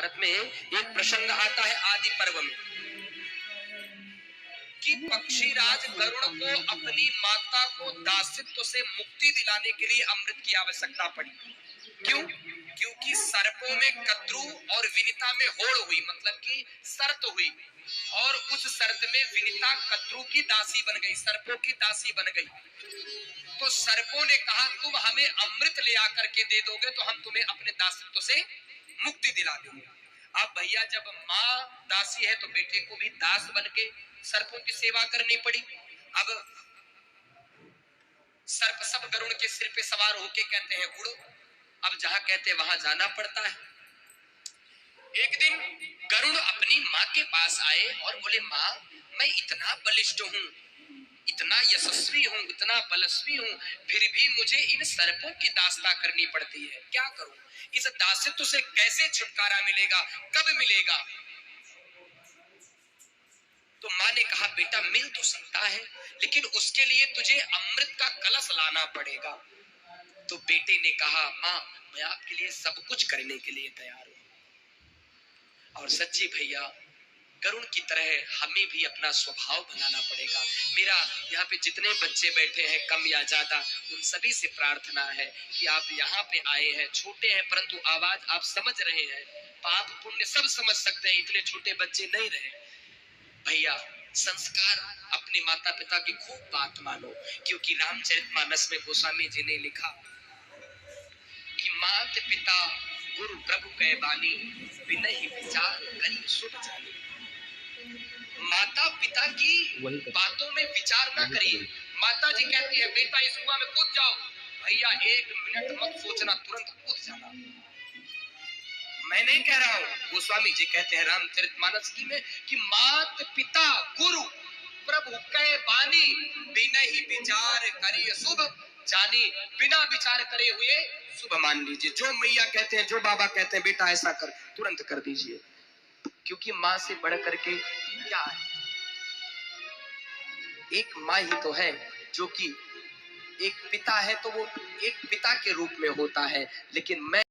महाभारत में एक प्रसंग आता है आदि पर्व में कि पक्षीराज गरुड़ को अपनी माता को दासित्व से मुक्ति दिलाने के लिए अमृत की आवश्यकता पड़ी। क्यों? क्योंकि सर्पों में कद्रु और विनिता में होड़ हुई, मतलब कि शर्त हुई, और उस शर्त में विनिता कद्रु की दासी बन गई, सर्पों की दासी बन गई। तो सर्पों ने कहा तुम हमें अमृत ले आकर के दे दोगे तो हम तुम्हें अपने दासित्व से मुक्ति दिला देंगे। अब भैया जब माँ दासी है तो बेटे को भी दास बन के सर्पों की सेवा करनी पड़ी। अब सर्प सब गरुड़ के सिर पे सवार होके कहते हैं उड़ो। अब जहां कहते वहां जाना पड़ता है। एक दिन गरुड़ अपनी माँ के पास आए और बोले माँ मैं इतना बलिष्ठ हूँ, इतना यशस्वी हूँ, इतना बलस्वी हूँ, फिर भी मुझे इन सर्पों की दास्ता करनी पड़ती है, क्या करूं? इस दासित्व से कैसे छुटकारा मिलेगा, कब मिलेगा? तो माँ ने कहा बेटा मिल तो सकता है, लेकिन उसके लिए तुझे अमृत का कलश लाना पड़ेगा। तो बेटे ने कहा माँ मैं आपके लिए सब कुछ करने के लिए तैयार हूं। और सच्ची भैया गरुड़ की तरह हमें भी अपना स्वभाव बनाना पड़ेगा। मेरा यहाँ पे जितने बच्चे बैठे हैं कम या ज्यादा, उन सभी से प्रार्थना है कि आप यहाँ पे आए हैं, छोटे हैं परंतु आवाज आप समझ रहे हैं, पाप पुण्य सब समझ सकते हैं, इतने छोटे बच्चे नहीं रहे। भैया संस्कार अपने माता पिता की खूब बात मानो, क्योंकि रामचरितमानस में गोस्वामी जी ने लिखा कि मात पिता गुरु प्रभु कह बानी बिनहि विचार करी सुन जानी। माता पिता की बातों में विचार न करिए। माता जी कहती है बेटा इस कुआं में कूद जाओ, भैया 1 मिनट मत सोचना, तुरंत कूद जाना। मैं नहीं कह रहा हूँ, गोस्वामी जी कहते हैं रामचरितमानस की में कि मात पिता गुरु प्रभु कह बानी बिनहि विचार करिए शुभ जानी। बिना विचार करे हुए शुभ मान लीजिए। जो मैया कहते हैं, जो बाबा कहते हैं बेटा ऐसा कर, तुरंत कर दीजिए, क्योंकि माँ से बढ़ करके क्या है? एक माँ ही तो है, जो कि एक पिता है तो वो एक पिता के रूप में होता है, लेकिन मैं